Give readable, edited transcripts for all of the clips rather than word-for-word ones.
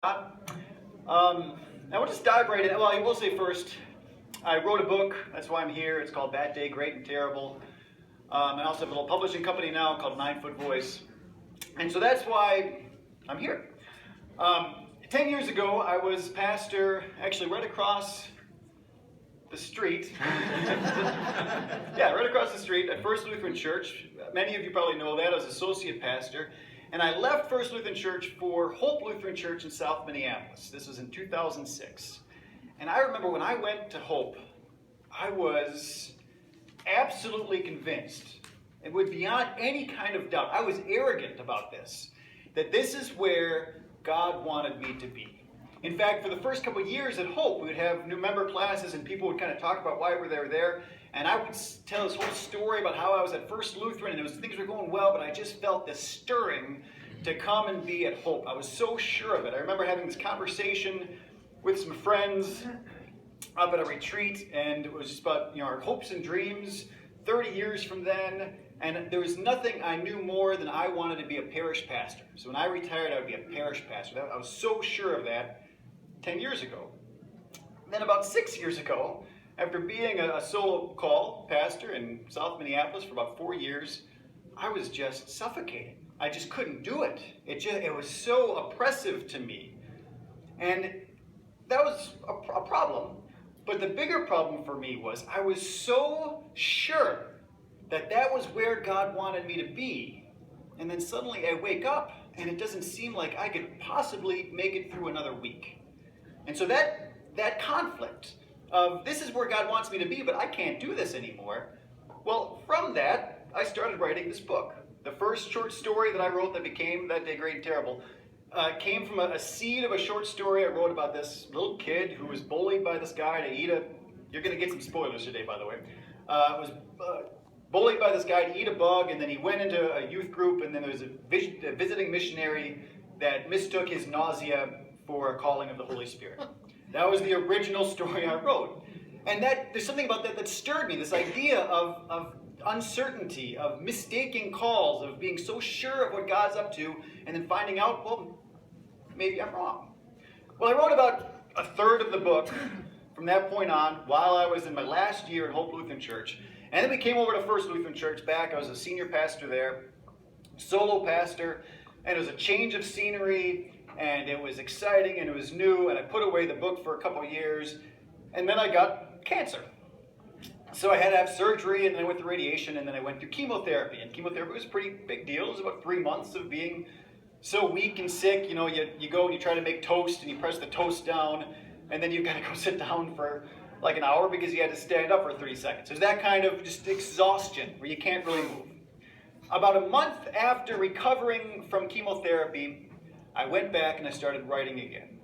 Now we'll just dive right in. Well, I will say first, I wrote a book. That's why I'm here. It's called Bad Day, Great and Terrible. I also have a little publishing company now called 9 Foot Voice. And so that's why I'm here. 10 years ago, I was pastor, actually right across the street. Yeah, right across the street at First Lutheran Church. Many of you probably know that. I was associate pastor. And I left First Lutheran Church for Hope Lutheran Church in South Minneapolis. This was in 2006. And I remember when I went to Hope, I was absolutely convinced, and with beyond any kind of doubt, I was arrogant about this, that this is where God wanted me to be. In fact, for the first couple of years at Hope, we would have new member classes and people would kind of talk about why they were there. And I would tell this whole story about how I was at First Lutheran and things were going well, but I just felt this stirring to come and be at Hope. I was so sure of it. I remember having this conversation with some friends up at a retreat, and it was just about our hopes and dreams 30 years from then. And there was nothing I knew more than I wanted to be a parish pastor. So when I retired, I would be a parish pastor. I was so sure of that 10 years ago. And then about 6 years ago, after being a solo call pastor in South Minneapolis for about 4 years, I was just suffocating. I just couldn't do it. It was so oppressive to me. And that was a problem. But the bigger problem for me was I was so sure that that was where God wanted me to be. And then suddenly I wake up and it doesn't seem like I could possibly make it through another week. And so that conflict of this is where God wants me to be, but I can't do this anymore. Well, from that, I started writing this book. The first short story that I wrote that became That Day, Great and Terrible came from a seed of a short story I wrote about this little kid who was bullied by this guy to eat you're going to get some spoilers today, by the way. Was bullied by this guy to eat a bug, and then he went into a youth group, and then there was a visiting missionary that mistook his nausea for a calling of the Holy Spirit. That was the original story I wrote. And there's something about that stirred me, this idea of uncertainty, of mistaking calls, of being so sure of what God's up to, and then finding out, well, maybe I'm wrong. Well, I wrote about a third of the book from that point on while I was in my last year at Hope Lutheran Church. And then we came over to First Lutheran Church back. I was a senior pastor there, solo pastor, and it was a change of scenery, and it was exciting, and it was new, and I put away the book for a couple years, and then I got cancer. So I had to have surgery, and then I went through radiation, and then I went through chemotherapy. And chemotherapy was a pretty big deal. It was about 3 months of being so weak and sick. You go and you try to make toast, and you press the toast down, and then you've got to go sit down for like an hour because you had to stand up for 30 seconds. There's that kind of just exhaustion where you can't really move. About a month after recovering from chemotherapy, I went back and I started writing again.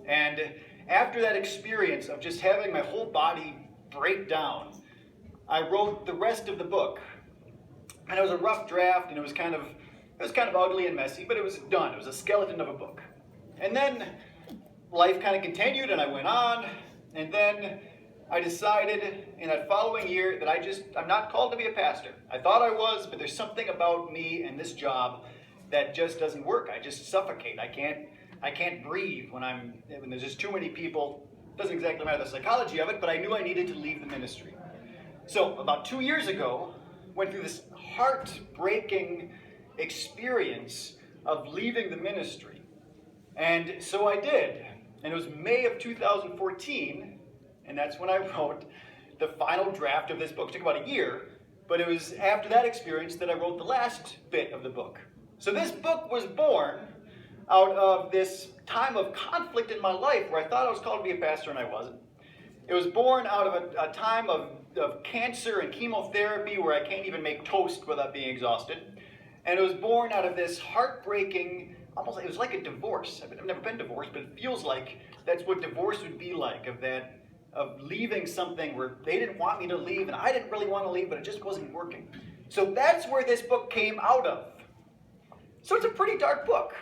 And after that experience of just having my whole body break down, I wrote the rest of the book. And it was a rough draft, and it was kind of ugly and messy, but it was done. It was a skeleton of a book. And then life kind of continued, and I went on, and then I decided in that following year that I'm not called to be a pastor. I thought I was, but there's something about me and this job that just doesn't work. I just suffocate. I can't breathe when there's just too many people. It doesn't exactly matter the psychology of it, but I knew I needed to leave the ministry. So about 2 years ago, went through this heartbreaking experience of leaving the ministry. And so I did. And it was May of 2014, and that's when I wrote the final draft of this book. It took about a year, but it was after that experience that I wrote the last bit of the book. So this book was born out of this time of conflict in my life where I thought I was called to be a pastor and I wasn't. It was born out of a time of cancer and chemotherapy where I can't even make toast without being exhausted. And it was born out of this heartbreaking, it was like a divorce. I've never been divorced, but it feels like that's what divorce would be like, of leaving something where they didn't want me to leave and I didn't really want to leave, but it just wasn't working. So that's where this book came out of. So it's a pretty dark book.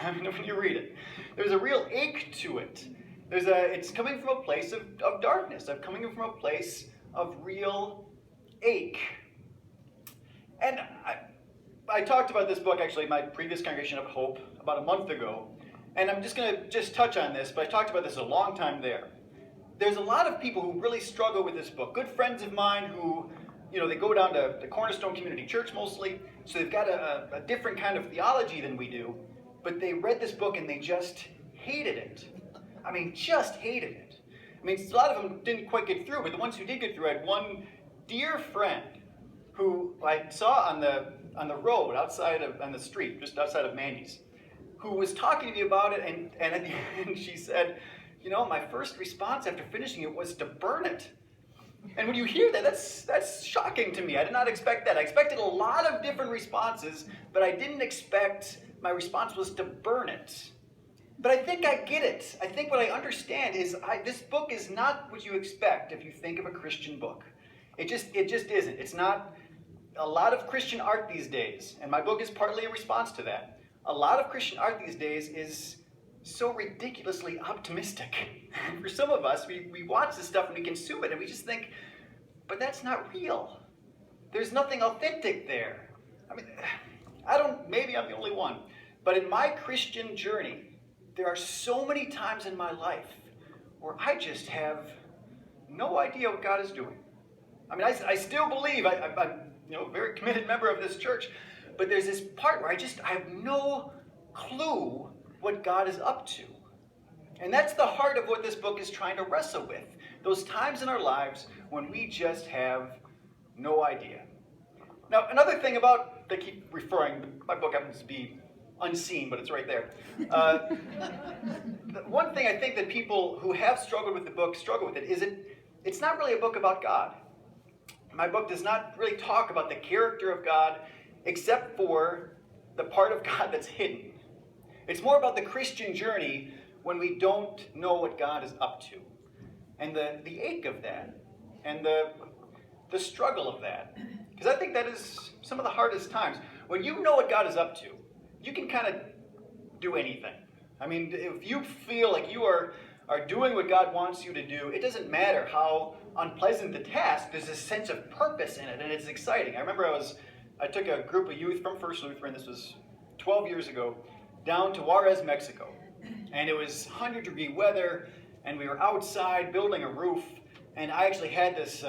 When you read it, there's a real ache to it. It's coming from a place of darkness. I'm coming from a place of real ache. And I talked about this book actually in my previous congregation of Hope about a month ago. And I'm just going to touch on this, but I talked about this a long time there. There's a lot of people who really struggle with this book. Good friends of mine who, they go down to the Cornerstone Community Church mostly, so they've got a different kind of theology than we do, but they read this book and they just hated it. I mean, just hated it. I mean, a lot of them didn't quite get through, but the ones who did get through, I had one dear friend who I saw on the road on the street, just outside of Mandy's, who was talking to me about it, and at the end she said, my first response after finishing it was to burn it. And when you hear that, that's shocking to me. I did not expect that. I expected a lot of different responses, but I didn't expect my response was to burn it. But I think I get it. I think what I understand is this book is not what you expect if you think of a Christian book. It just isn't. It's not a lot of Christian art these days, and my book is partly a response to that. A lot of Christian art these days is so ridiculously optimistic. For some of us, we watch this stuff and we consume it and we just think, but that's not real. There's nothing authentic there. I mean, maybe I'm the only one, but in my Christian journey, there are so many times in my life where I just have no idea what God is doing. I mean, I still believe I'm a very committed member of this church, but there's this part where I have no clue what God is up to. And that's the heart of what this book is trying to wrestle with. Those times in our lives when we just have no idea. Now, another thing they keep referring, my book happens to be unseen, but it's right there. One thing I think that people who have struggled with the book struggle with it is it's not really a book about God. My book does not really talk about the character of God except for the part of God that's hidden. It's more about the Christian journey when we don't know what God is up to. And the ache of that, and the struggle of that. Because I think that is some of the hardest times. When you know what God is up to, you can kind of do anything. I mean, if you feel like you are doing what God wants you to do, it doesn't matter how unpleasant the task, there's a sense of purpose in it, and it's exciting. I remember I took a group of youth from First Lutheran, this was 12 years ago, down to Juarez, Mexico. And it was 100-degree weather, and we were outside building a roof, and I actually had this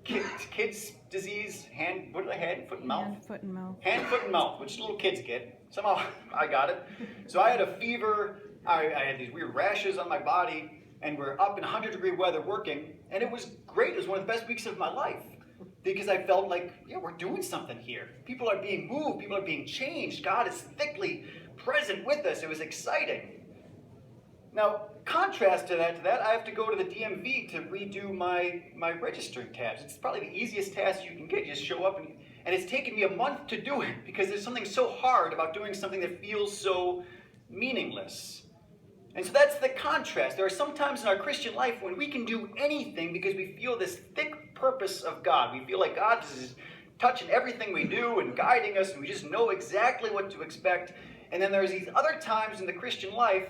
kids disease, hand, what did I have? Foot and mouth? Hand, foot, and mouth. Hand, foot, and mouth, which little kids get. Somehow I got it. So I had a fever, I had these weird rashes on my body, and we're up in 100-degree weather working, and it was great. It was one of the best weeks of my life because I felt like, we're doing something here. People are being moved. People are being changed. God is thickly present with us. It was exciting. Now, contrast to that, I have to go to the DMV to redo my registering tabs. It's probably the easiest task you can get. You just show up, and it's taken me a month to do it because there's something so hard about doing something that feels so meaningless. And so that's the contrast. There are some times in our Christian life when we can do anything because we feel this thick purpose of God. We feel like God is touching everything we do and guiding us, and we just know exactly what to expect. And then there's these other times in the Christian life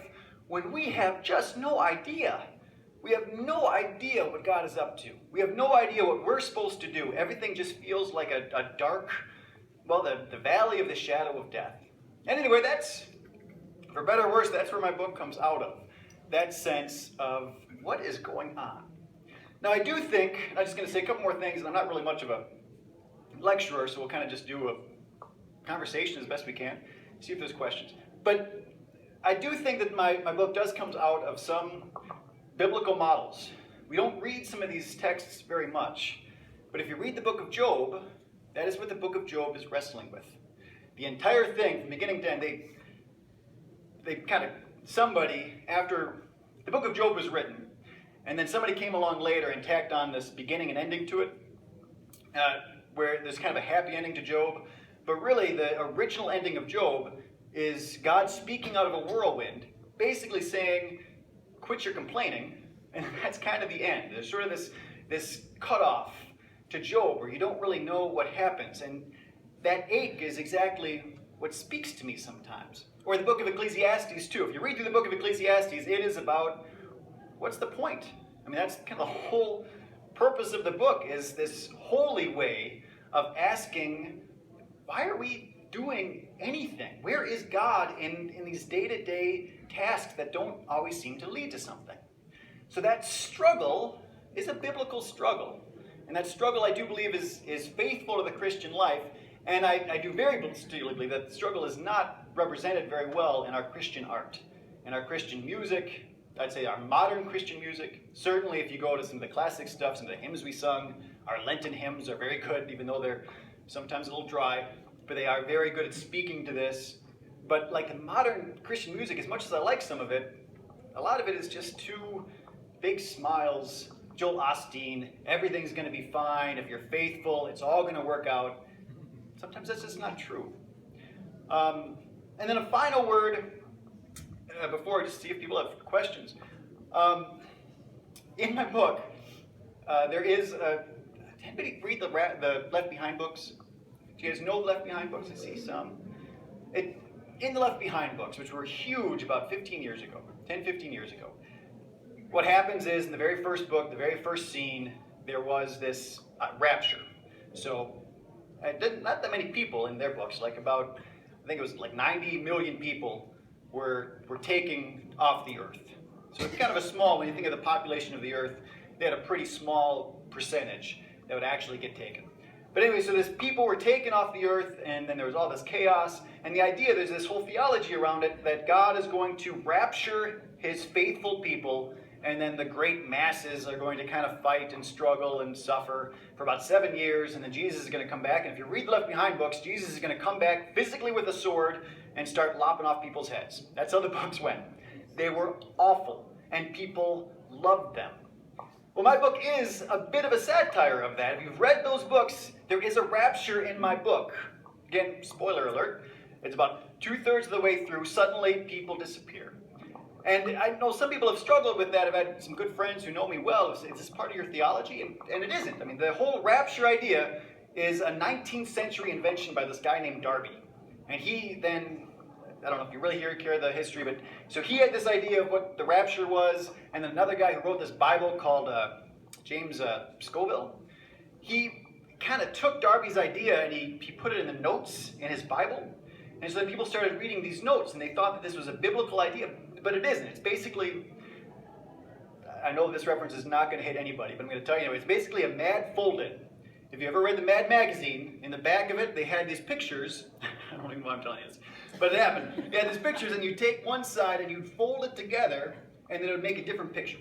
when we have just no idea. We have no idea what God is up to. We have no idea what we're supposed to do. Everything just feels like a dark, the valley of the shadow of death. And anyway, that's, for better or worse, that's where my book comes out of. That sense of what is going on. Now, I do think, I'm just going to say a couple more things, and I'm not really much of a lecturer, so we'll kind of just do a conversation as best we can, see if there's questions. But I do think that my book does come out of some biblical models. We don't read some of these texts very much, but if you read the book of Job, that is what the book of Job is wrestling with. The entire thing, from beginning to end, they kind of, somebody, after the book of Job was written, and then somebody came along later and tacked on this beginning and ending to it, where there's kind of a happy ending to Job, but really the original ending of Job is God speaking out of a whirlwind, basically saying, quit your complaining, and that's kind of the end. There's sort of this cutoff to Job where you don't really know what happens, and that ache is exactly what speaks to me sometimes. Or the book of Ecclesiastes too. If you read through the book of Ecclesiastes, it is about what's the point? I mean, that's kind of the whole purpose of the book, is this holy way of asking, why are we doing anything? Where is God in these day-to-day tasks that don't always seem to lead to something. So that struggle is a biblical struggle. And that struggle, I do believe, is faithful to the Christian life. And I do very sincerely believe that the struggle is not represented very well in our Christian art, in our Christian music. I'd say our modern Christian music. Certainly if you go to some of the classic stuff, some of the hymns we sung, our Lenten hymns are very good, even though they're sometimes a little dry. But they are very good at speaking to this. But like the modern Christian music, as much as I like some of it, a lot of it is just too big smiles, Joel Osteen, everything's going to be fine. If you're faithful, it's all going to work out. Sometimes that's just not true. And then a final word, before, just see if people have questions. In my book, there is did anybody read the Left Behind books? Do you guys know the Left Behind books? I see some. In the Left Behind books, which were huge about 15 years ago, 10, 15 years ago, what happens is in the very first book, the very first scene, there was this rapture. So not that many people in their books, like about, I think it was like 90 million people were taken off the earth. So it's kind of a small, when you think of the population of the earth, they had a pretty small percentage that would actually get taken. But anyway, so this people were taken off the earth, and then there was all this chaos. And the idea, there's this whole theology around it, that God is going to rapture his faithful people, and then the great masses are going to kind of fight and struggle and suffer for about 7 years, and then Jesus is going to come back. And if you read the Left Behind books, Jesus is going to come back physically with a sword and start lopping off people's heads. That's how the books went. They were awful, and people loved them. Well, my book is a bit of a satire of that. If you've read those books, there is a rapture in my book. Again, spoiler alert, it's about 2/3 of the way through, suddenly people disappear. And I know some people have struggled with that. I've had some good friends who know me well. Is this part of your theology? And it isn't. I mean, the whole rapture idea is a 19th century invention by this guy named Darby. And he then, I don't know if you really care the history, but so he had this idea of what the rapture was, and then another guy who wrote this Bible called James Scoville, he kind of took Darby's idea and he put it in the notes in his Bible. And so then people started reading these notes, and they thought that this was a biblical idea, but it isn't. It's basically, I know this reference is not going to hit anybody, but I'm going to tell you anyway. It's basically a Mad folded. If you ever read the Mad magazine, in the back of it, they had these pictures. I don't even know why I'm telling you this, but it happened. They had these pictures, and you take one side and you'd fold it together, and then it would make a different picture.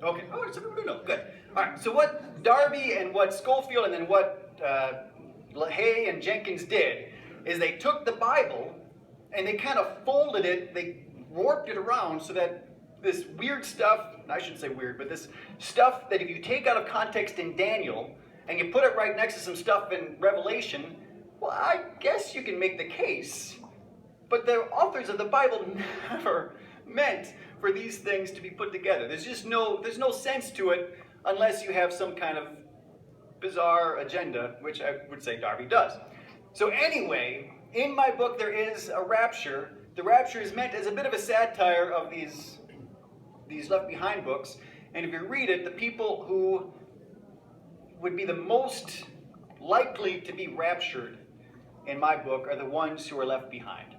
Okay. Oh, some people do know. Good. All right. So what Darby and what Schofield and then what Hay and Jenkins did is they took the Bible and they kind of folded it. They warped it around so that this weird stuff, I shouldn't say weird, but this stuff that if you take out of context in Daniel and you put it right next to some stuff in Revelation, well, I guess you can make the case. But the authors of the Bible never meant for these things to be put together. There's no sense to it unless you have some kind of bizarre agenda, which I would say Darby does. So anyway, in my book there is a rapture. The rapture is meant as a bit of a satire of these Left Behind books. And if you read it, the people who would be the most likely to be raptured in my book are the ones who are left behind.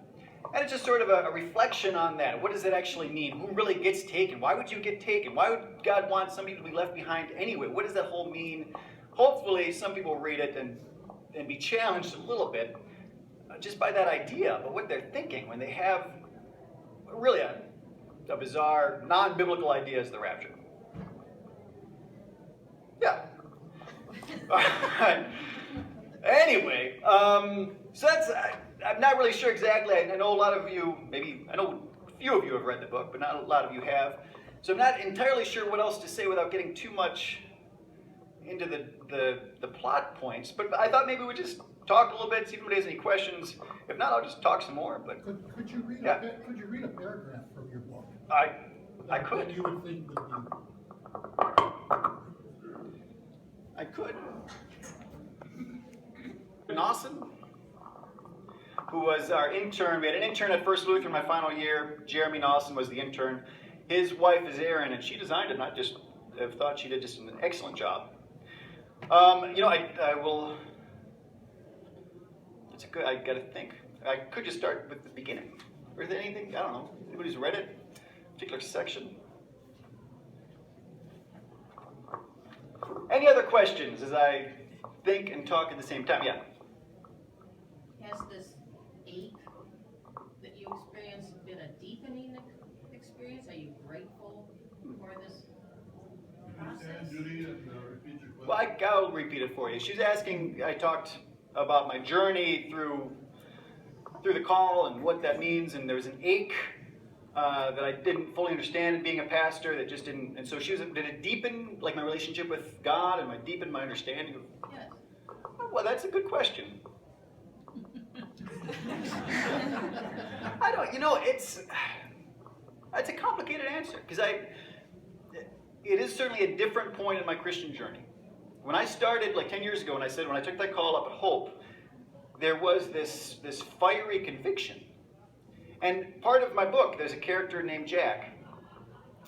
And it's just sort of a reflection on that. What does that actually mean? Who really gets taken? Why would you get taken? Why would God want some people to be left behind anyway? What does that whole mean? Hopefully some people read it and be challenged a little bit just by that idea, but what they're thinking when they have really a bizarre, non-biblical idea as the rapture. Yeah. All right. Anyway, so that's, I'm not really sure exactly. I know a lot of you, I know a few of you have read the book, but not a lot of you have. So I'm not entirely sure what else to say without getting too much into the plot points. But I thought maybe we'd just talk a little bit, see if anybody has any questions. If not, I'll just talk some more. But could you read a paragraph from your book? I could. You would think would be... I could. Nawson, who was our intern. We had an intern at First Lutheran my final year. Jeremy Nawson was the intern. His wife is Erin, and she designed it. And I just have thought she did just an excellent job. I will. It's a good. I got to think. I could just start with the beginning. Or is there anything? I don't know. Anybody's read it? particular section. Any other questions as I think and talk at the same time? Yeah. Has this ache that you experienced been a deepening experience? Are you grateful for this process? Well, I'll repeat it for you. She's asking, I talked about my journey through the call and what that means, and there was an ache that I didn't fully understand in being a pastor, that just didn't, and so she was, did it deepen like my relationship with God, and it deepen my understanding of? Yes. Well, that's a good question. I don't, it's a complicated answer, because it is certainly a different point in my Christian journey. When I started, like 10 years ago, when I took that call up at Hope, there was this fiery conviction. And part of my book, there's a character named Jack.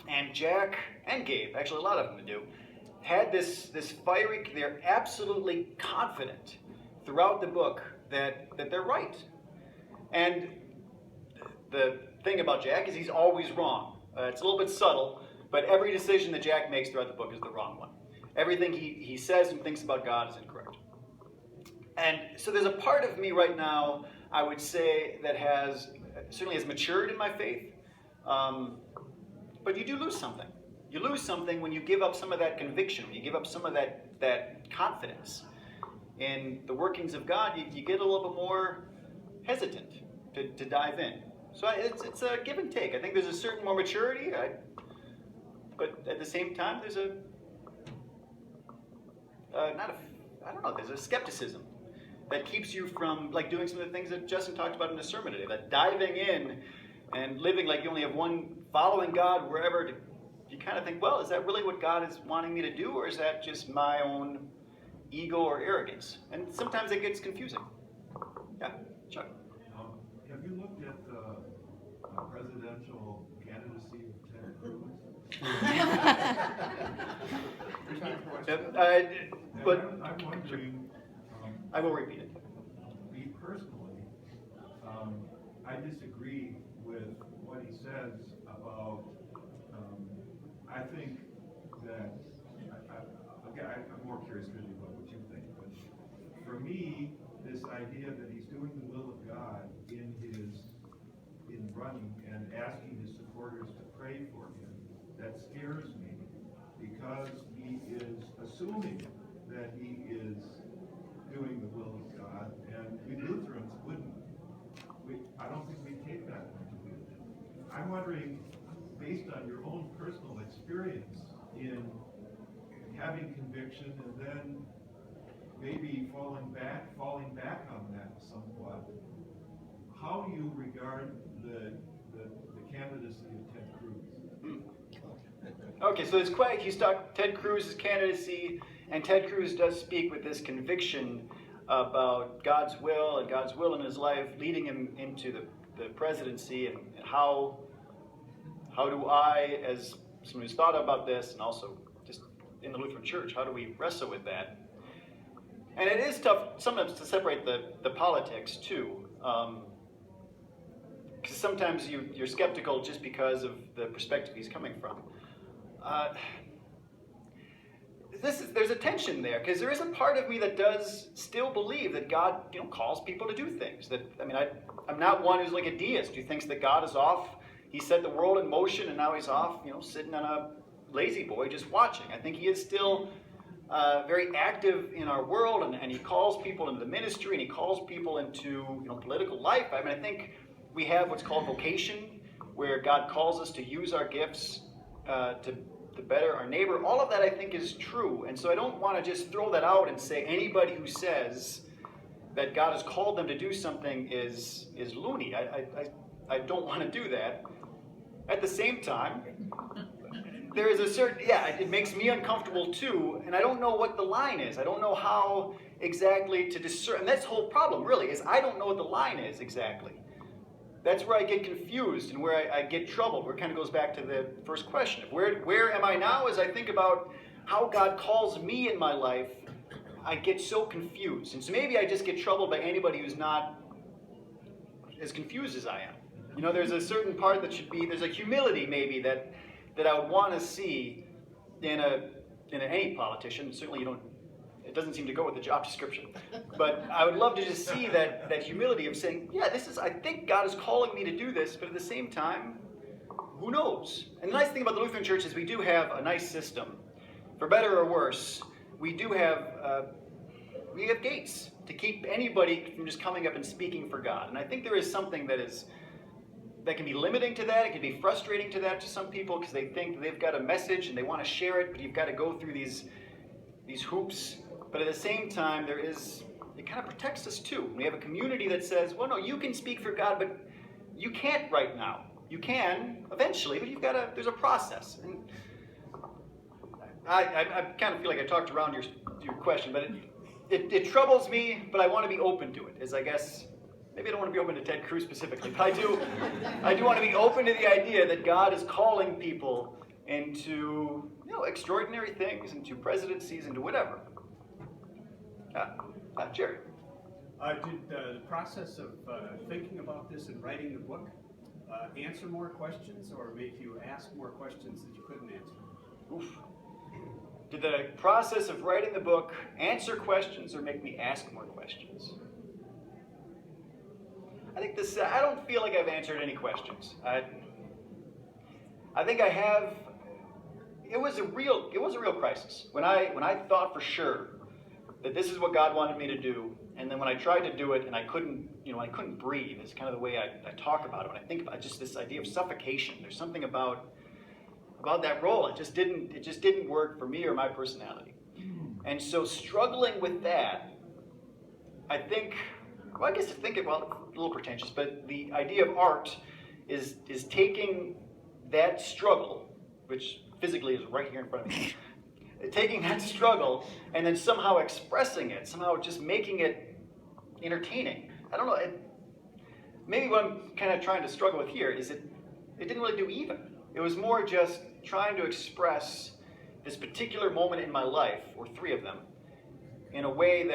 And Jack and Gabe, actually a lot of them do, had this fiery, they're absolutely confident throughout the book that they're right. And the thing about Jack is he's always wrong. It's a little bit subtle, but every decision that Jack makes throughout the book is the wrong one. Everything he says and thinks about God is incorrect. And so there's a part of me right now, I would say, that certainly has matured in my faith. But you do lose something. You lose something when you give up some of that conviction, when you give up some of that confidence in the workings of God. You get a little bit more hesitant to dive in. So it's a give and take. I think there's a certain more maturity, but at the same time, there's there's a skepticism that keeps you from like doing some of the things that Justin talked about in the sermon today, that diving in and living like you only have one, following God wherever, you kind of think, well, is that really what God is wanting me to do, or is that just my own ego or arrogance? And sometimes it gets confusing. Yeah, Chuck. Have you looked at the presidential candidacy of Ted Cruz? I'm wondering, I will repeat it. me personally, I disagree with what he says about, I think that, I'm more curious really about what you think, but for me, this idea that he's doing the will of God in running and asking his supporters to pray for him, that scares me, because he is assuming that he is doing the will of God, and we Lutherans I don't think we take that into it. I'm wondering, based on your own personal experience in having conviction and then maybe falling back on that somewhat, how you regard the candidacy of Ted Cruz? Okay, so it's quite, Ted Cruz's candidacy, and Ted Cruz does speak with this conviction about God's will and God's will in his life leading him into the presidency, and how do I, as someone who's thought about this, and also just in the Lutheran Church, how do we wrestle with that? And it is tough sometimes to separate the politics too, because sometimes you're skeptical just because of the perspective he's coming from. There's a tension there, because there is a part of me that does still believe that God, calls people to do things. I'm not one who's like a deist who thinks that God is off. He set the world in motion, and now he's off, sitting on a lazy boy just watching. I think he is still very active in our world, and he calls people into the ministry, and he calls people into political life. I think we have what's called vocation, where God calls us to use our gifts to better our neighbor. All of that I think is true, and so I don't want to just throw that out and say anybody who says that God has called them to do something is loony. I don't want to do that. At the same time, there is a certain, it makes me uncomfortable too, and I don't know what the line is. I don't know how exactly to discern, and that's the whole problem really, is I don't know what the line is exactly. That's where I get confused and where I get troubled, where it kind of goes back to the first question. Where am I now as I think about how God calls me in my life? I get so confused. And so maybe I just get troubled by anybody who's not as confused as I am. You know, there's a certain part that should be, there's a humility maybe that I would want to see in any politician. Certainly it doesn't seem to go with the job description. But I would love to just see that humility of saying, yeah, I think God is calling me to do this, but at the same time, who knows? And the nice thing about the Lutheran Church is we do have a nice system. For better or worse, we have gates to keep anybody from just coming up and speaking for God. And I think there is something that can be limiting to that. It can be frustrating to that to some people because they think they've got a message and they want to share it, but you've got to go through these hoops. But at the same time, it kind of protects us too. We have a community that says, well, no, you can speak for God, but you can't right now. You can eventually, but there's a process. And I kind of feel like I talked around your question, but it troubles me, but I want to be open to it. As I guess, maybe I don't want to be open to Ted Cruz specifically, but I do want to be open to the idea that God is calling people into extraordinary things, into presidencies, into whatever. Jerry. Did the process of thinking about this and writing the book answer more questions or make you ask more questions that you couldn't answer? Oof. Did the process of writing the book answer questions or make me ask more questions? I think I don't feel like I've answered any questions. I think I have. It was a real crisis when I thought for sure that this is what God wanted me to do, and then when I tried to do it and I couldn't breathe. It's kind of the way I talk about it when I think about just this idea of suffocation. There's something about that role. It just didn't work for me or my personality. And so struggling with that, I guess a little pretentious, but the idea of art is taking that struggle, which physically is right here in front of me, taking that struggle and then somehow expressing it, somehow just making it entertaining. I don't know. Maybe what I'm kind of trying to struggle with here is it didn't really do either. It was more just trying to express this particular moment in my life, or three of them, in a way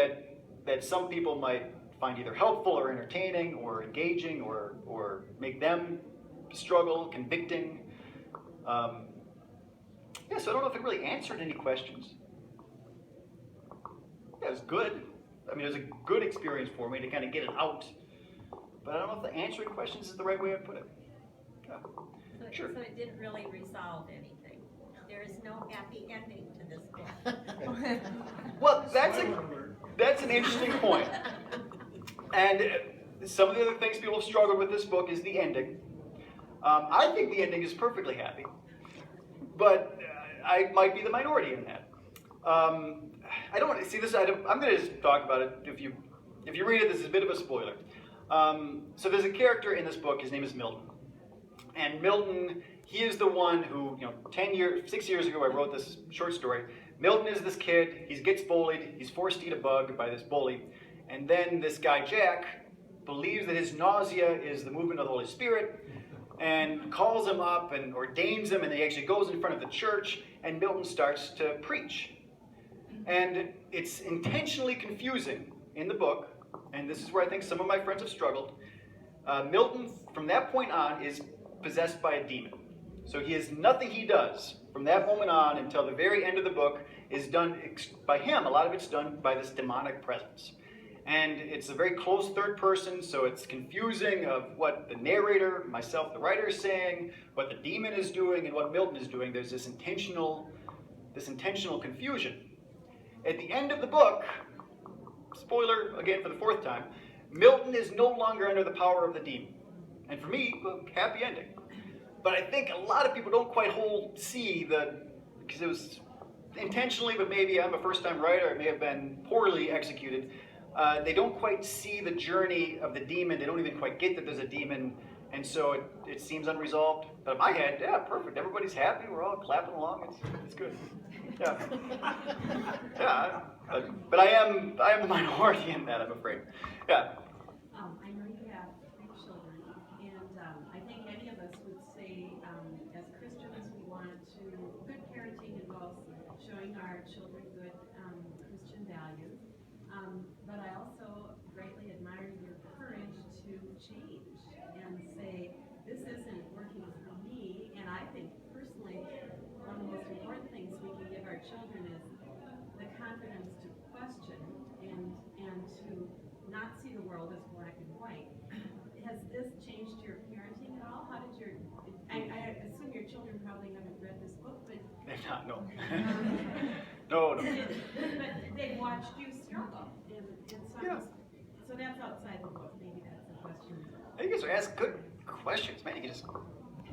that some people might find either helpful or entertaining or engaging or make them struggle, convicting. So I don't know if it really answered any questions. Yeah, it was good. I mean, it was a good experience for me to kind of get it out. But I don't know if the answering questions is the right way to put it. Yeah. Sure. So it didn't really resolve anything. There is no happy ending to this book. Well, that's an interesting point. And some of the other things people have struggled with this book is the ending. I think the ending is perfectly happy, but I might be the minority in that. I don't want to see this. I'm going to just talk about it. If you read it, this is a bit of a spoiler. So there's a character in this book. His name is Milton. And Milton, he is the one who, 6 years ago, I wrote this short story. Milton is this kid. He gets bullied. He's forced to eat a bug by this bully. And then this guy, Jack, believes that his nausea is the movement of the Holy Spirit and calls him up and ordains him. And he actually goes in front of the church, and Milton starts to preach. And it's intentionally confusing in the book, and this is where I think some of my friends have struggled. Milton, from that point on, is possessed by a demon. So nothing he does from that moment on until the very end of the book is done by him. A lot of it's done by this demonic presence. And it's a very close third person, so it's confusing of what the narrator, myself, the writer, is saying, what the demon is doing, and what Milton is doing. There's this intentional confusion. At the end of the book, spoiler again for the fourth time, Milton is no longer under the power of the demon. And for me, well, happy ending. But I think a lot of people don't quite see because it was intentionally, but maybe I'm a first-time writer, it may have been poorly executed. They don't quite see the journey of the demon. They don't even quite get that there's a demon. And so it seems unresolved. But in my head, yeah, perfect. Everybody's happy. We're all clapping along. It's good. Yeah. Yeah. But I am the minority in that, I'm afraid. Yeah. I know you have 3 children, and I think many of us would say, as Christians, we want to, good parenting involves showing our children good Christian values, but I also greatly admire your courage to change and say, children is the confidence to question and to not see the world as black and white. Has this changed your parenting at all? How did your, I assume your children probably haven't read this book, but They've not, no. No. but they've watched you struggle, and so, Yeah. so that's outside the book. Maybe that's a question. You guys are asking good questions, man. You can just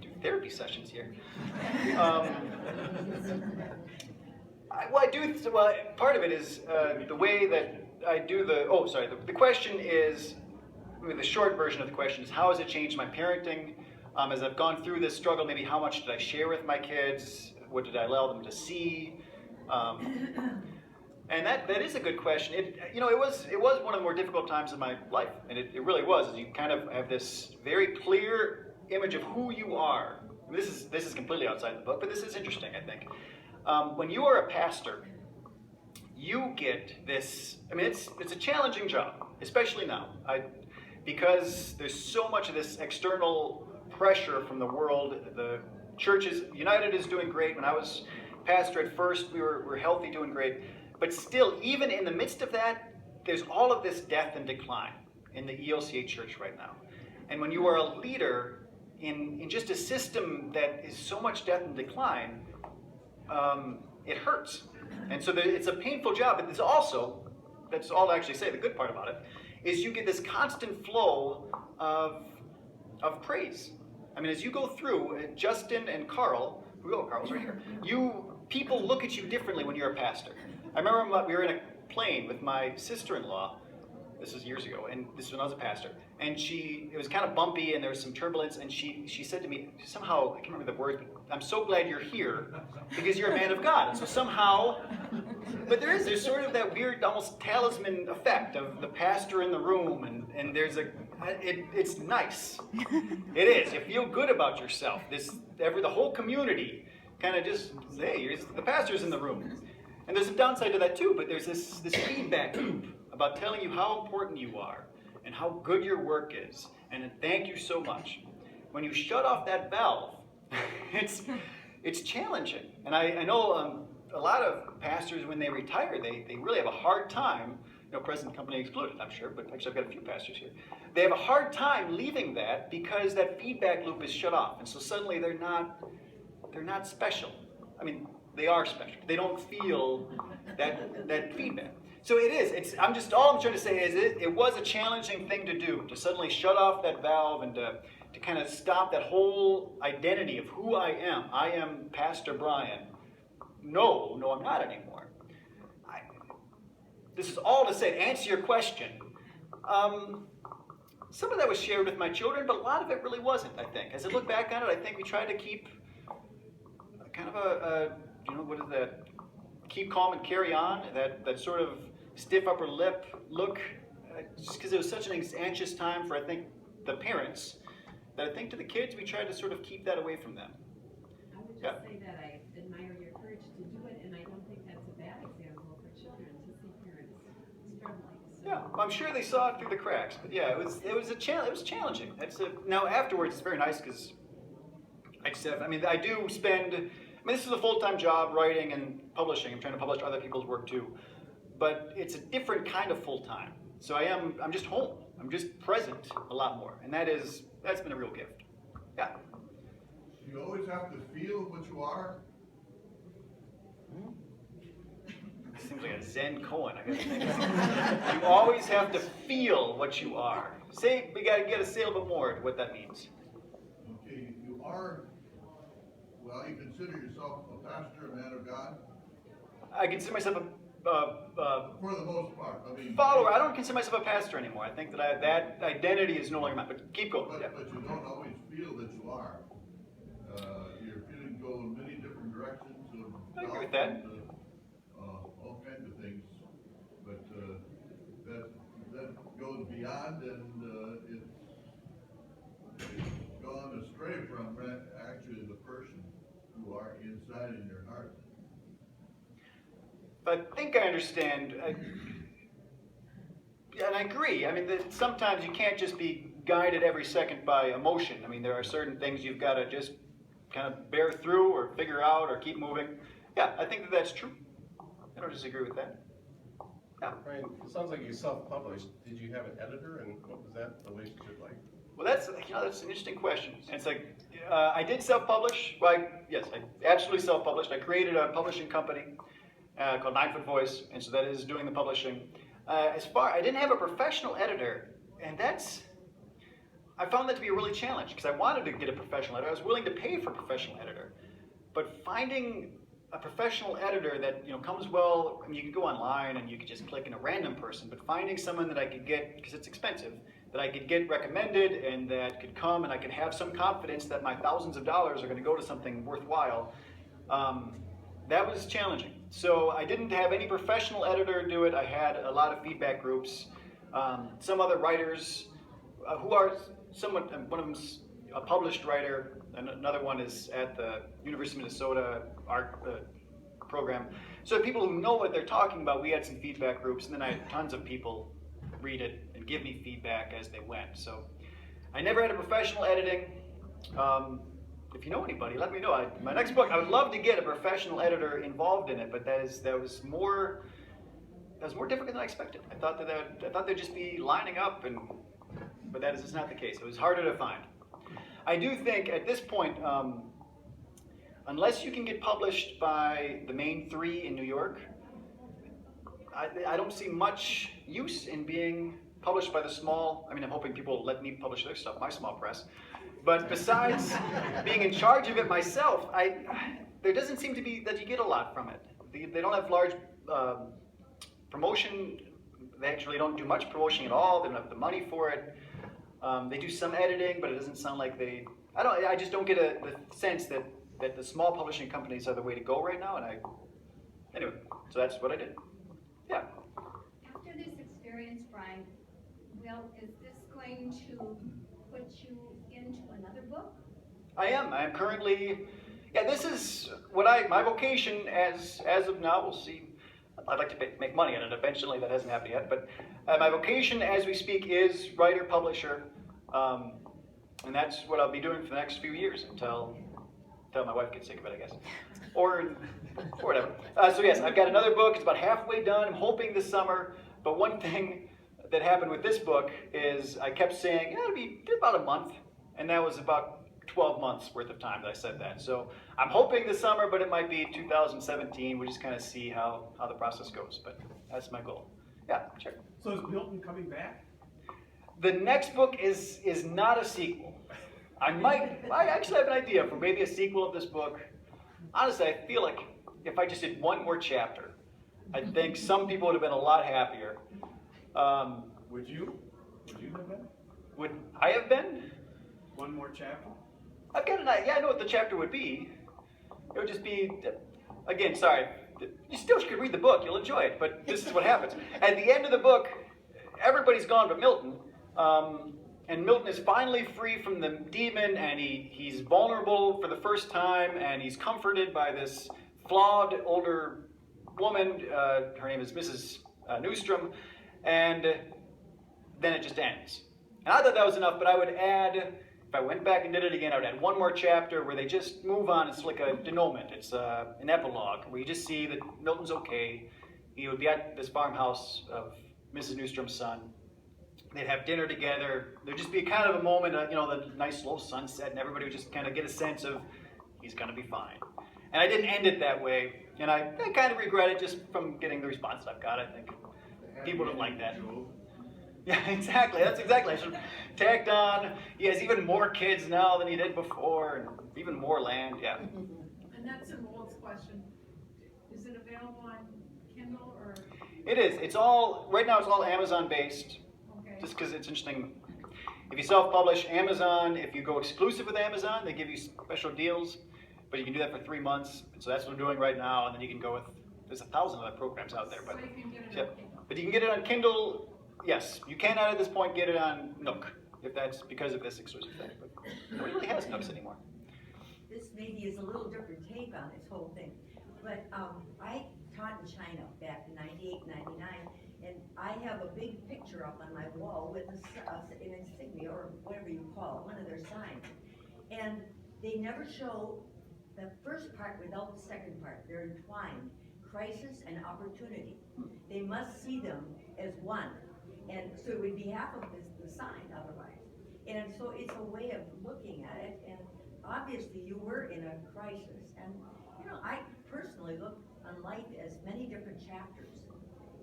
do therapy sessions here. Part of it is the way that I do the question is, the short version of the question is, how has it changed my parenting? As I've gone through this struggle, maybe how much did I share with my kids? What did I allow them to see? And that is a good question. It was one of the more difficult times of my life, and it really was. You kind of have this very clear image of who you are. And this is completely outside the book, but this is interesting, I think. When you are a pastor, you get this. I mean, it's a challenging job, especially now, because there's so much of this external pressure from the world. The churches, United is doing great. When I was pastor at first, we were healthy, doing great. But still, even in the midst of that, there's all of this death and decline in the ELCA church right now. And when you are a leader in just a system that is so much death and decline, it hurts. And so it's a painful job, but there's also, that's all I actually say, the good part about it, is you get this constant flow of praise. I mean, as you go through, Justin and Carl's right here, people look at you differently when you're a pastor. I remember we were in a plane with my sister-in-law, this was years ago, and this was when I was a pastor, and it was kind of bumpy and there was some turbulence, and she said to me, somehow, I can't remember the words, but I'm so glad you're here because you're a man of God. And so somehow, but there's sort of that weird, almost talisman effect of the pastor in the room, and it's nice. It is. You feel good about yourself. The whole community kind of just, hey, the pastor's in the room. And there's a downside to that too, but there's this feedback loop about telling you how important you are and how good your work is, and thank you so much. When you shut off that valve, it's challenging. And I know a lot of pastors, when they retire, they really have a hard time, present company excluded, I'm sure, but actually I've got a few pastors here. They have a hard time leaving that because that feedback loop is shut off, and so suddenly they're not special. I mean, they are special. They don't feel that feedback. So it is. All I'm trying to say is it was a challenging thing to do, to suddenly shut off that valve and to kind of stop that whole identity of who I am. I am Pastor Brian. No, I'm not anymore. This is all to say, to answer your question. Some of that was shared with my children, but a lot of it really wasn't, I think. As I look back on it, I think we tried to keep kind of what is that? Keep calm and carry on, that sort of stiff upper lip look, just because it was such an anxious time for, I think, the parents, that I think to the kids, we tried to sort of keep that away from them. I would just say that I admire your courage to do it, and I don't think that's a bad example for children to see parents struggling. So. Yeah, well, I'm sure they saw it through the cracks, but yeah, it was challenging. Now afterwards, it's very nice because I do spend. This is a full-time job, writing and publishing. I'm trying to publish other people's work too. But it's a different kind of full-time. So I'm just home. I'm just present a lot more. And that's been a real gift. Yeah? Do you always have to feel what you are? Seems like a Zen koan, I guess. You always have to feel what you are. We got to say a little bit more what that means. Okay, you are. Well, you consider yourself a pastor, a man of God? I consider myself for the most part. Follower. I don't consider myself a pastor anymore. I think that that identity is no longer mine. But keep going. But you don't always feel that you are. Your feelings go in many different directions. I agree with that. All kinds of things. But that goes beyond, and it's gone astray from actually the person who are inside in your heart. I think I understand. And I agree. I mean, that sometimes you can't just be guided every second by emotion. I mean, there are certain things you've got to just kind of bear through or figure out or keep moving. Yeah, I think that that's true. I don't disagree with that. Yeah. Brian, it sounds like you self-published. Did you have an editor, and what was that relationship like? Well, that's that's an interesting question. And it's like I did self-publish. Well, yes, I absolutely self-published. I created a publishing company called 9 Foot Voice, and so that is doing the publishing. I didn't have a professional editor, and I found that to be a really challenge because I wanted to get a professional editor. I was willing to pay for a professional editor, but finding a professional editor that comes well. I mean, you can go online and you could just click in a random person, but finding someone that I could get, because it's expensive, that I could get recommended and that could come and I could have some confidence that my thousands of dollars are going to go to something worthwhile, that was challenging. So I didn't have any professional editor do it. I had a lot of feedback groups, some other writers who are somewhat, one of them's a published writer, and another one is at the University of Minnesota art program. So people who know what they're talking about, we had some feedback groups, and then I had tons of people read it and give me feedback as they went. So I never had a professional editing. If you know anybody, let me know. My next book, I would love to get a professional editor involved in it, but that was more difficult than I expected. I thought they'd just be lining up, but that is just not the case. It was harder to find. I do think at this point, unless you can get published by the main 3 in New York, I don't see much use in being published by the small. I mean, I'm hoping people will let me publish their stuff, my small press. But besides being in charge of it myself, there doesn't seem to be that you get a lot from it. They don't have large promotion. They actually don't do much promotion at all. They don't have the money for it. They do some editing, but it doesn't sound like they. I just don't get the sense that the small publishing companies are the way to go right now. Anyway, so that's what I did. Yeah. After this experience, Brian, is this going to put you into another book? I am currently. Yeah, this is what my vocation as of now. We'll see. I'd like to make money at it eventually. That hasn't happened yet. But my vocation as we speak is writer, publisher. And that's what I'll be doing for the next few years until my wife gets sick of it, I guess. Or whatever. So yes, I've got another book. It's about halfway done. I'm hoping this summer. But one thing that happened with this book is I kept saying, it'll be about a month. And that was about 12 months worth of time that I said that. So I'm hoping this summer, but it might be 2017. We'll just kind of see how the process goes. But that's my goal. Yeah, sure. So is Milton coming back? The next book is not a sequel. I actually have an idea for maybe a sequel of this book. Honestly, I feel like if I just did one more chapter, I think some people would have been a lot happier. Would you? Would you have been? Would I have been? One more chapter? I've got an idea. Yeah, I know what the chapter would be. It would just be, again, sorry, you still could read the book. You'll enjoy it, but this is what happens. At the end of the book, everybody's gone but Milton. And Milton is finally free from the demon, and he's vulnerable for the first time, and he's comforted by this flawed older woman. Her name is Mrs. Newstrom, and then it just ends. And I thought that was enough, but I would add, if I went back and did it again, I would add one more chapter where they just move on. It's like a denouement. It's an epilogue where you just see that Milton's okay. He would be at this farmhouse of Mrs. Newstrom's son. They'd have dinner together. There'd just be kind of a moment, the nice slow sunset, and everybody would just kind of get a sense of he's going to be fine. And I didn't end it that way, and I kind of regret it just from getting the response I've got. I think people don't like that. Yeah, exactly. That's exactly. I should have tacked on. He has even more kids now than he did before, and even more land. Yeah. And that's a Mold's question. Is it available on Kindle or? It is. Right now it's all Amazon based. Okay. Just because it's interesting. If you self-publish Amazon, if you go exclusive with Amazon, they give you special deals, but you can do that for 3 months. So that's what I'm doing right now, and then you can go with, there's 1,000 other programs out there. But, so you can get it yeah. on Kindle. But you can get it on Kindle, yes. You cannot at this point get it on Nook, if that's because of this exclusive thing. But nobody really has Nooks anymore. This maybe is a little different take on this whole thing, but I taught in China back in 98, 99, and I have a big picture up on my wall with an insignia, or whatever you call it, one of their signs. And they never show the first part without the second part. They're entwined. Crisis and opportunity. They must see them as one. And so it would be half of the sign otherwise. And so it's a way of looking at it. And obviously you were in a crisis. And, you know, I personally look on life as many different chapters.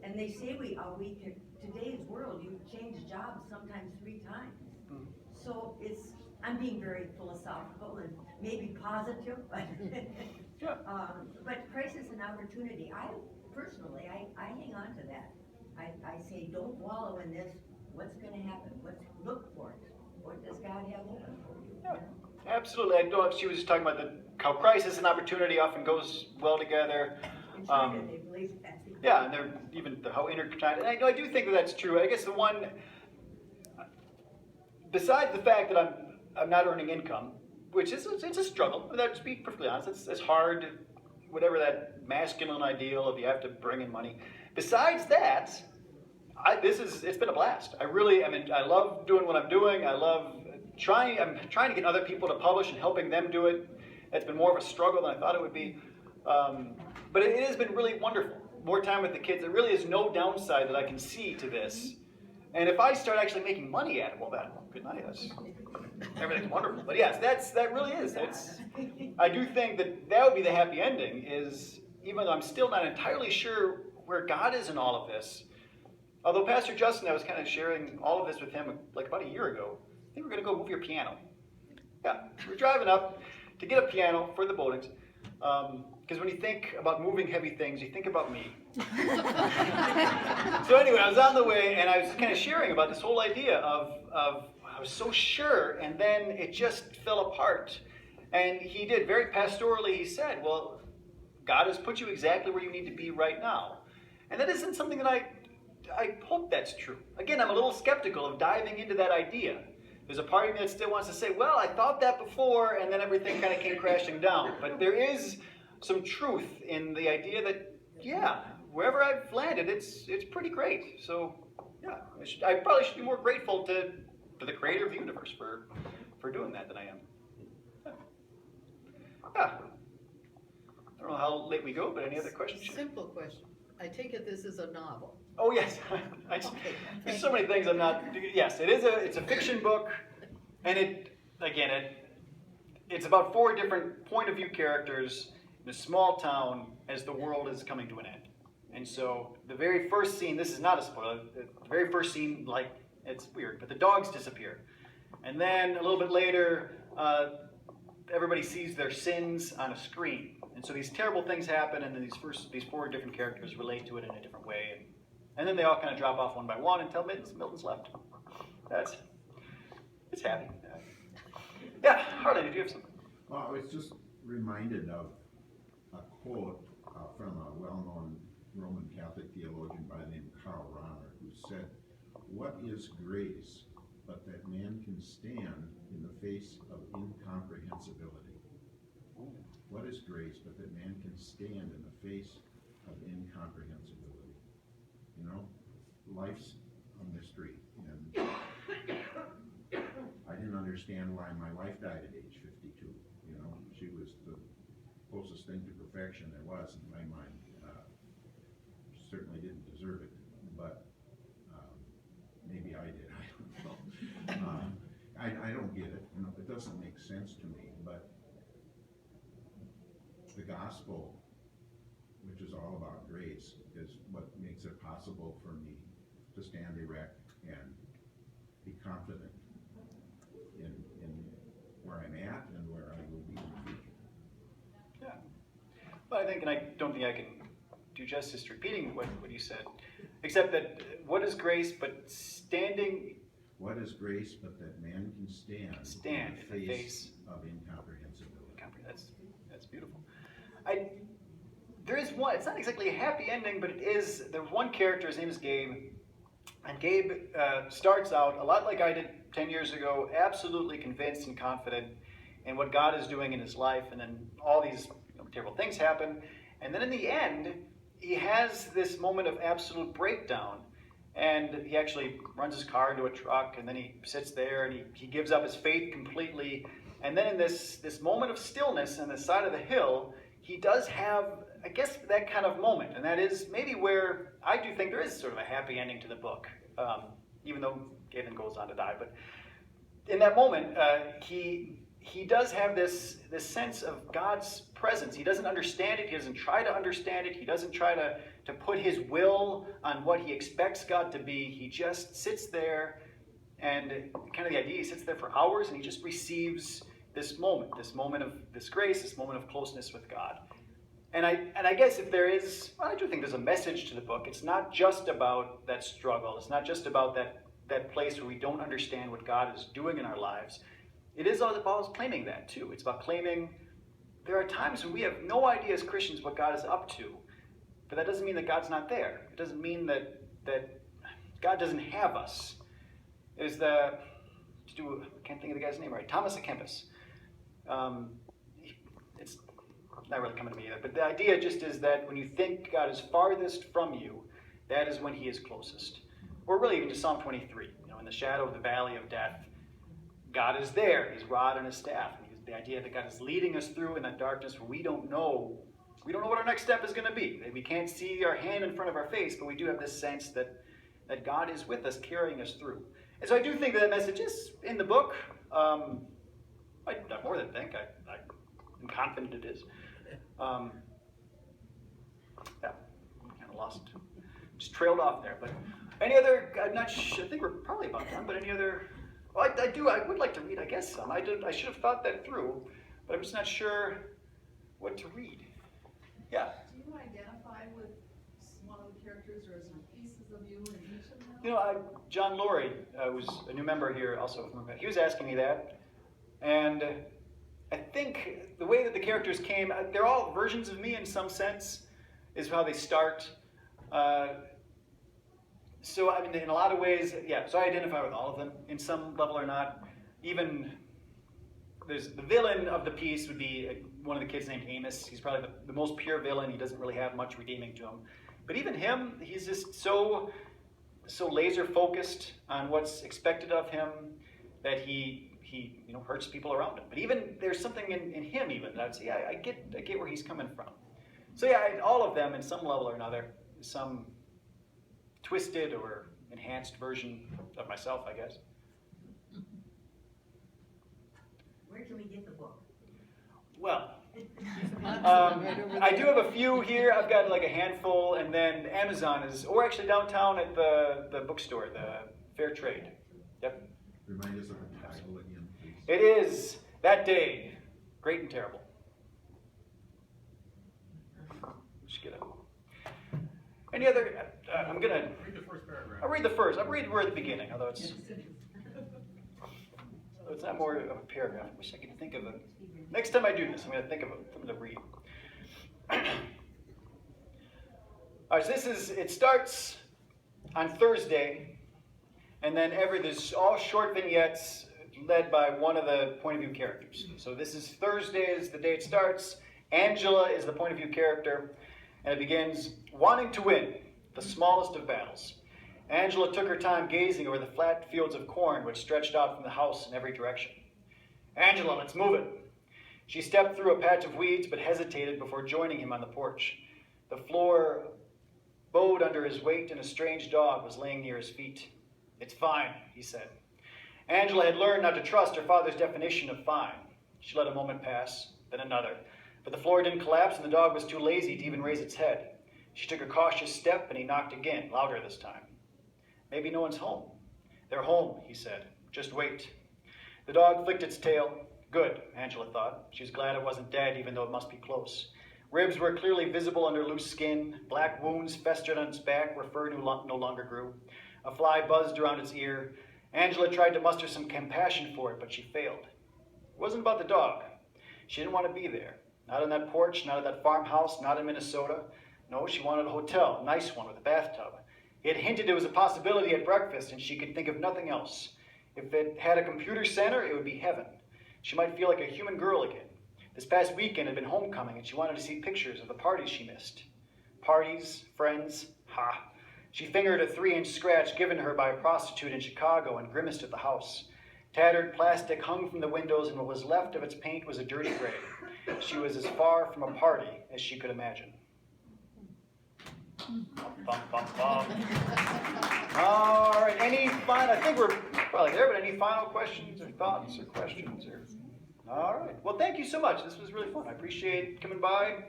And they say we can, today's world, you change jobs sometimes 3 times. So I'm being very philosophical and maybe positive, but, but crisis and opportunity, I hang on to that. I say, don't wallow in this. What's gonna happen? Look for it. What does God have open for you? Yeah, absolutely. I know she was just talking about how crisis and opportunity often goes well together. In China, they believe that. Yeah, and they're even how interconnected. And I do think that that's true. I guess the one, besides the fact that I'm not earning income, which is it's a struggle. Let's be perfectly honest. It's hard, whatever that masculine ideal of you have to bring in money. Besides that, it's been a blast. I love doing what I'm doing. I'm trying to get other people to publish and helping them do it. It's been more of a struggle than I thought it would be. But it has been really wonderful. More time with the kids. There really is no downside that I can see to this. And if I start actually making money at it, well, good night. Everything's wonderful. But yes, that really is. I do think that would be the happy ending. Is even though I'm still not entirely sure where God is in all of this. Although Pastor Justin, I was kind of sharing all of this with him like about a year ago. I think we're going to go move your piano. Yeah, we're driving up to get a piano for the Bowdings. Because when you think about moving heavy things, you think about me. So anyway, I was on the way, and I was kind of sharing about this whole idea of I was so sure, and then it just fell apart. And he did, very pastorally, he said, well, God has put you exactly where you need to be right now. And that isn't something that I hope that's true. Again, I'm a little skeptical of diving into that idea. There's a part of me that still wants to say, well, I thought that before, and then everything kind of came crashing down. But there is some truth in the idea that, yeah, wherever I've landed, it's pretty great. So, yeah, I probably should be more grateful to the creator of the universe for doing that than I am. Yeah. I don't know how late we go, but any other questions? Simple question. I take it this is a novel. Oh, yes. There's so many things I'm not... Yes, it's a fiction book, and it's about 4 different point of view characters in a small town as the world is coming to an end. And so the very first scene, this is not a spoiler, the very first scene, like, it's weird, but the dogs disappear. And then a little bit later, everybody sees their sins on a screen. And so these terrible things happen, and then these 4 different characters relate to it in a different way. And then they all kind of drop off one by one until Milton's left. It's happy. Yeah, Harley, did you have something? Well, I was just reminded of a quote from a well-known Roman Catholic theologian by the name of Karl Rahner, who said, "What is grace but that man can stand in the face of incomprehensibility?" What is grace but that man can stand in the face of incomprehensibility? You know, life's a mystery, and I didn't understand why my wife died at age 52. You know, she was the closest thing to perfection there was in my mind. She certainly didn't deserve it, but maybe I did. I don't know. I don't get it. You know, it doesn't make sense to me. But the gospel, which is all about grace, is what makes it possible for me to stand erect and be confident in where I'm at and where I will be in the future. Yeah. Well, I think, and I don't think I can do justice to repeating what you said, except that what is grace but standing... What is grace but that man can stand in the face of incomprehensibility? That's beautiful. There is one, it's not exactly a happy ending, but there's one character, his name is Gabe, and Gabe starts out a lot like I did 10 years ago, absolutely convinced and confident in what God is doing in his life, and then all these terrible things happen, and then in the end, he has this moment of absolute breakdown, and he actually runs his car into a truck, and then he sits there, and he gives up his faith completely, And then in this moment of stillness on the side of the hill, he does have, I guess, that kind of moment. And that is maybe where I do think there is sort of a happy ending to the book, even though Gavin goes on to die. But in that moment, he does have this sense of God's presence. He doesn't understand it. He doesn't try to understand it. He doesn't try to put his will on what he expects God to be. He just sits there, and kind of the idea, he sits there for hours, and he just receives this moment of this grace, this moment of closeness with God. And I guess if there is, well, I do think there's a message to the book. It's not just about that struggle. It's not just about that place where we don't understand what God is doing in our lives. It is all about claiming that too. It's about claiming there are times when we have no idea as Christians what God is up to, but that doesn't mean that God's not there. It doesn't mean that God doesn't have us. There's I can't think of the guy's name right, Thomas à Kempis. It's not really coming to me either, but the idea just is that when you think God is farthest from you, that is when he is closest. Or really even to Psalm 23, in the shadow of the valley of death, God is there, his rod and his staff. And the idea that God is leading us through in that darkness where we don't know what our next step is going to be. We can't see our hand in front of our face, but we do have this sense that God is with us, carrying us through. And so I do think that message is in the book. I more than think. I'm confident it is. Yeah, kind of lost, just trailed off there. But any other? I'm not sure. I think we're probably about done. But any other? Well, I would like to read. I guess some. I should have thought that through, but I'm just not sure what to read. Yeah. Do you identify with one of the characters, or is there pieces of you in each of them? John Laurie was a new member here, also. He was asking me that, and I think the way that the characters came, they're all versions of me in some sense, is how they start. So, I mean, in a lot of ways, yeah, so I identify with all of them in some level or not. Even, there's the villain of the piece would be one of the kids named Amos. He's probably the most pure villain. He doesn't really have much redeeming to him. But even him, he's just so laser focused on what's expected of him that he hurts people around him. But even there's something in him even that I'd say, yeah, I get where he's coming from. So yeah, all of them in some level or another, some twisted or enhanced version of myself, I guess. Where can we get the book? Well, I do have a few here. I've got like a handful, and then Amazon or actually downtown at the bookstore, the Fair Trade. Yep. Remind us of the title again, please. It is That Day, Great and Terrible. Just get it. Any other? I'm gonna Read the first paragraph. I'll read the first. I'll read where at the beginning, although it's not more of a paragraph. I wish I could think of it. Next time I do this, I'm going to think of something to read. All right, so it starts on Thursday, and then there's all short vignettes led by one of the point of view characters. So this is Thursday is the day it starts. Angela is the point of view character, and it begins, wanting to win, the smallest of battles. Angela took her time gazing over the flat fields of corn which stretched out from the house in every direction. Angela, let's move it. She stepped through a patch of weeds but hesitated before joining him on the porch. The floor bowed under his weight and a strange dog was laying near his feet. It's fine, he said. Angela had learned not to trust her father's definition of fine. She let a moment pass, then another. But the floor didn't collapse and the dog was too lazy to even raise its head. She took a cautious step and he knocked again, louder this time. Maybe no one's home. They're home, he said. Just wait. The dog flicked its tail. Good, Angela thought. She was glad it wasn't dead, even though it must be close. Ribs were clearly visible under loose skin. Black wounds festered on its back where fur no longer grew. A fly buzzed around its ear. Angela tried to muster some compassion for it, but she failed. It wasn't about the dog. She didn't want to be there. Not on that porch, not at that farmhouse, not in Minnesota. No, she wanted a hotel, a nice one with a bathtub. He had hinted it was a possibility at breakfast, and she could think of nothing else. If it had a computer center, it would be heaven. She might feel like a human girl again. This past weekend had been homecoming, and she wanted to see pictures of the parties she missed. Parties, friends, ha. She fingered a 3-inch scratch given her by a prostitute in Chicago and grimaced at the house. Tattered plastic hung from the windows, and what was left of its paint was a dirty gray. She was as far from a party as she could imagine. Bum, bum, bum. All right, any final, I think we're probably there, but any final questions or thoughts or questions? All right, well, thank you so much. This was really fun. I appreciate coming by.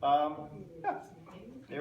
Yeah.